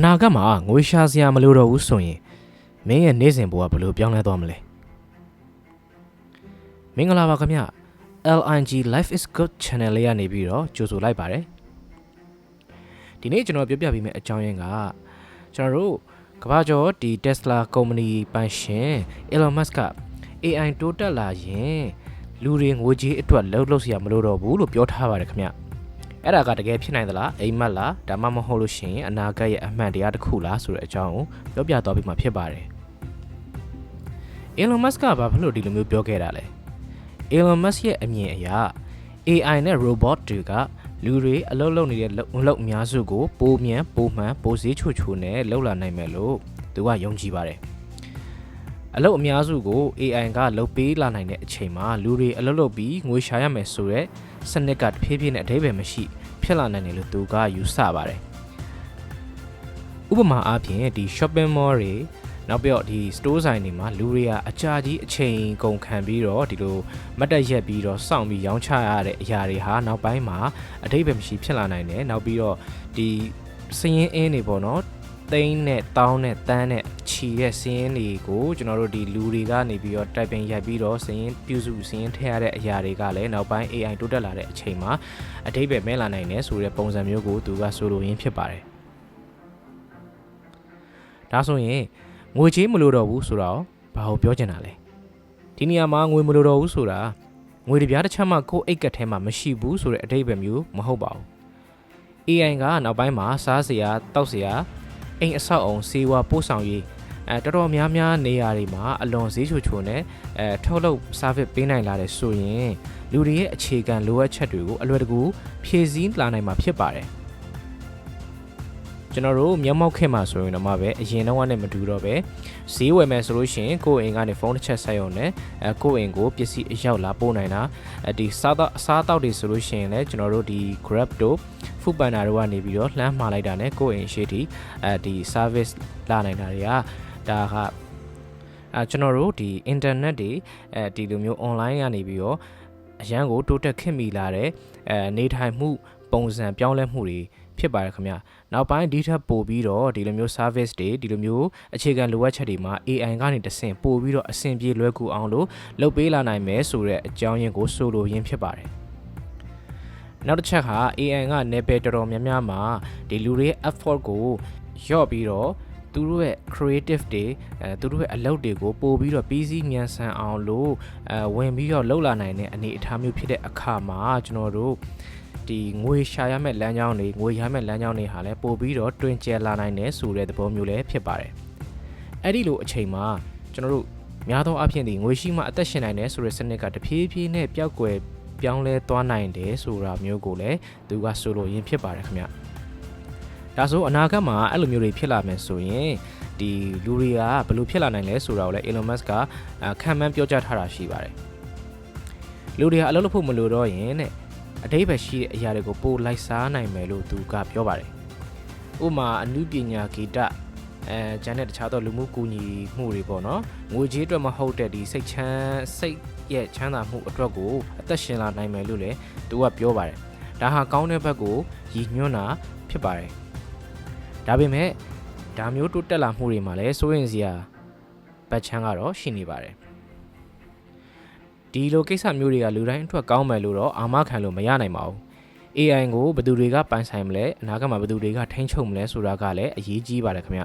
နာဂတ်မှာငွေရှာစရာမလိုတော့ဘူးဆိုရင်မင်းရဲ့နေ့စဉ်ဘဝဘယ်လိုပြောင်းလဲသွားမလဲမင်္ဂလာပါခင်ဗျ LNG Life is Good Channel လေးကနေပြီးတော့ကြိုဆိုလိုက်ပါတယ်ဒီနေ့ကျွန်တော်ပြောပြပေးမယ့်အကြောင်းရင်းကကျွန်တော်တို့ကမ္ဘာကျော်ဒီ Tesla ကုမ္ပဏီပိုင်ရှင် Elon Musk က AI တိုးတက်လာရင်လူတွေငွေကြေးအတွက်လှုပ်စရာမလိုတော့ဘူးလို့ပြောထားပါတယ်ခင်ဗျအဲ့ဒါကတကယ်ဖြစ်နိုင်သလားအိမ်မက်လားဒါမှမဟုတ်လို့ရှိရင်အနာဂတ်ရဲ့အမှန်တရားတစ်ခုလားဆိုတဲ့အကြောင်းကိုပြောပြသွားပြီးမှဖြစ်ပါတယ် Elon Musk ကဘာဖြစ်လို့ဒီလိုမျိုးပြောခဲ့တာလဲ Elon Musk ရဲ့အမြင်အရ AI နဲ့ robot တွေကလူတွေအလုပ်လုပ်နေတဲ့လုပ်အများစုကိုပိုမြန်ပိုမှန်ပိုစည်းချိုနဲ့လှုပ်လာနိုင်မယ်လို့သူကယုံကြည်ပါတယ်အလုပ်အများစုကို AI ကလုပ်ပေးလာနိုင်တဲ့အချိန်မှာလူတွေအလုပ်လုပ်ပြီးငွေရှာရမယ်ဆိုတဲ့စနစ်ကတဖြည်းဖြည်းနဲ့အဓိပ္ပာယ်မရှိဖြစ်လာနိုင်တယ်လို့သူကယူဆပါတယ်ဥပမာအားဖြင့်ဒီ shopping mall တွေနောက်ပြီးတော့ဒီ store ဆိုင်တွေမှာလူတွေကအကြာကြီးအချိန်ကုန်ခံပြီးတော့ဒီလိုမတ်တက်ရက်ပြီးတော့စောင့်ပြီးရောင်းချရတဲ့အရာတွေဟာနောက်ပိုင်းမှာအဓိပ္ပာယ်မရှိဖြစ်လာနိုင်တယ်နောက်ပြီးတော့ဒီစည်ရင်းအင်းတွေပေါ့နော်သိန်းနဲ့တောင်းနဲ့တန်းနဲ့ချီတဲ့စည်ရင်းတွေကိုကျွန်တော်တို့ဒီလူတွေကနေပြီးတော့တိုက်ပင်ရိုက်ပြီးတော့စည်ရင်းပြုစုစည်ရင်းထည့်ရတဲ့အရာတွေကလည်းနောက်ပိုင်း AI တိုးတက်လာတဲ့အချိန်မှာအဓိပ္ပာယ်မဲ့လာနိုင်တယ်ဆိုတဲ့ပုံစံမျိုးကိုသူကဆိုလိုရင်းဖြစ်ပါတယ်ဒါဆိုရင်ငွေကြေးမလိုတော့ဘူးဆိုတော့ဘာလို့ပြောချင်တာလဲဒီနေရာမှာငွေမလိုတော့ဘူးဆိုတာငွေတစ်ပြားတစ်ချက်မှကိုယ့်အိတ်ကထဲမှာမရှိဘူးဆိုတဲ့အဓိပ္ပာယ်မျိုးမဟုတ်ပါဘူး AI ကနောက်ပိုင်းမှာစားစရာတောက်စရာအိမ်အဆောက်အုံစေဝါပို့ဆောင်ရေးတော်တော်များများနေရာတွေမှာအလွန်ဈေးချိုနဲ့ထုတ်လုပ် service ပေးနိုင်လာတယ်ဆိုရင်လူတွေရဲ့အခြေခံလိုအပ်ချက်တွေကိုအလွယ်တကူဖြည့်ဆည်းလာနိုင်မှာဖြစ်ပါတယ်ကျွန်တော်တို့မျက်မှောက်ခေတ်မှာဆိုရင်တော့မှပဲအရင်တော့နဲ့မတူတော့ပဲဈေးဝယ်မယ်ဆိုလို့ရှိရင်ကိုယ့်အိမ်ကနေဖုန်းတစ်ချက်ဆက်ရုံနဲ့ကိုယ့်အိမ်ကိုပစ္စည်းအရောက်လာပို့နိုင်တာဒီစားတောက်တွေဆိုလို့ရှိရင်လည်းကျွန်တော်တို့ဒီ Grab တို့ Food Panda တို့ကနေပြီးတော့လှမ်းမှာလိုက်တာနဲ့ကိုယ့်အိမ်ရှိတီဒီ service လာနိုင်တာတွေကဒါကကျွန်တော်တို့ဒီ internet တွေဒီလိုမျိုး online ကနေပြီးတော့အရန်ကိုတိုးတက်ခင်မိလာတဲ့နေထိုင်မှုပုံစံပြောင်းလဲမှုတွေဖြစ်ပါတယ်ခင်ဗျနောက်ပိုင်းဒီထက်ပိုပြီးတော့ဒီလိုမျိုး service တွေဒီလိုမျိုးအခြေခံလိုအပ်ချက်တွေမှာ AI ကနေတဆင့်ပို့ပြီးတော့အဆင်ပြေလွယ်ကူအောင်လို့လုပ်ပေးလာနိုင်မယ်ဆိုတဲ့အကြောင်းရင်းကိုဆိုလိုရင်းဖြစ်ပါတယ်နောက်တစ်ချက်က AI က level တော်တော်များများမှာဒီလူတွေရဲ့ effort ကိုလျော့ပြီးတော့သူတို့ရဲ့ creative တွေသူတို့ရဲ့အလုပ်တွေကိုပို့ပြီးတော့ပြီးစီးမြန်ဆန်အောင်လို့ဝင်ပြီးတော့လုပ်လာနိုင်တဲ့အနေအထားမျိုးဖြစ်တဲ့အခါမှာကျွန်တော်တို့ဒီငွေရှာရမယ့်လမ်းကြောင်းတွေငွေရမယ့်လမ်းကြောင်းတွေဟာလည်းပို့ပြီးတော့တွင်ကျယ်လာနိုင်တယ်ဆိုတဲ့သဘောမျိုးလည်းဖြစ်ပါတယ်အဲ့ဒီလိုအချိန်မှာကျွန်တော်တို့များသောအားဖြင့်ဒီငွေရှိမှအသက်ရှင်နိုင်တယ်ဆိုတဲ့စနစ်ကတဖြည်းဖြည်းနဲ့ပျောက်ကွယ်ပြောင်းလဲသွားနိုင်တယ်ဆိုတာမျိုးကိုလည်းသူကဆိုလိုရင်းဖြစ်ပါတယ်ခင်ဗျဒါဆိုအနာဂတ်မှာအဲ့လိုမျိုးတွေဖြစ်လာမယ်ဆိုရင်ဒီလူတွေကဘယ်လိုဖြစ်လာနိုင်လဲဆိုတာကိုလည်း Elon Musk ကခံမှန်းပြောကြားထားတာရှိပါတယ်လူတွေကအလုပ်လုပ်ဖို့မလိုတော့ရင်တဲ့အဓိပ္ပာယ်ရှိတဲ့အရာတွေကိုပို့လိုက်စားနိုင်မယ်လို့သူကပြောပါတယ်ဥပမာအနုပညာဂီတကျန်တဲ့တခြားသောလူမှုကူညီမှုတွေပေါ့နော်ငွေကြေးအတွက်မဟုတ်တဲ့ဒီစိတ်ရဲ့ချမ်းသာမှုအတွက်ကိုအသက်ရှင်လာနိုင်မယ်လို့လည်းသူကပြောပါတယ်ဒါဟာကောင်းတဲ့ဘက်ကိုရည်ညွှန်းတာဖြစ်ပါတယ်ဒါပေမဲ့ဒါမျိုးတိုးတက်လာမှုတွေမှာလည်းစိုးရိမ်စရာဘက်ချမ်းကတော့ရှိနေပါတယ်ဒီလိုကိစ္စမျိုးတွေကလူတိုင်းအတွက်ကောင်းမယ်လို့တော့အာမခံလို့မရနိုင်ပါဘူး AI ကိုဘယ်သူတွေကပိုင်ဆိုင်မလဲအနာဂတ်မှာဘယ်သူတွေကထိန်းချုပ်မလဲဆိုတာကလည်းအရေးကြီးပါတယ်ခင်ဗျ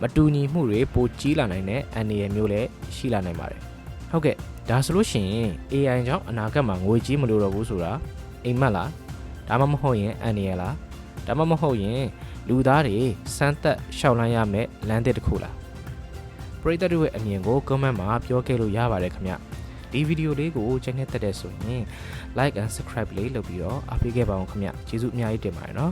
မတူညီမှုတွေပိုကြီးလာနိုင်တဲ့အန္တရာယ်မျိုးလည်းရှိလာနိုင်ပါတယ်ဟုတ်ကဲ့ဒါဆိုလို့ရှိရင် AI ကြောင့်အနာဂတ်မှာငွေကြီးမလိုတော့ဘူးဆိုတာအိမ်မက်လားဒါမှမဟုတ်ရင်အန္တရာယ်လားဒါမှမဟုတ်ရင်လူသားတွေစမ်းသက်ရှောက်လန်းရမယ့်လမ်းသစ်တစ်ခုလားပရိသတ်တို့ရဲ့အမြင်ကို comment မှာပြောခဲ့လို့ရပါတယ်ခင်ဗျဒီဗီဒီယိုလေးကိုကြိုက်နေတဲ့ဆိုရင် like and subscribe လေးလုပ်ပြီးတော့အားပေးခဲ့ပါအောင်ခင်ဗျကျေးဇူးအများကြီးတင်ပါတယ်နော်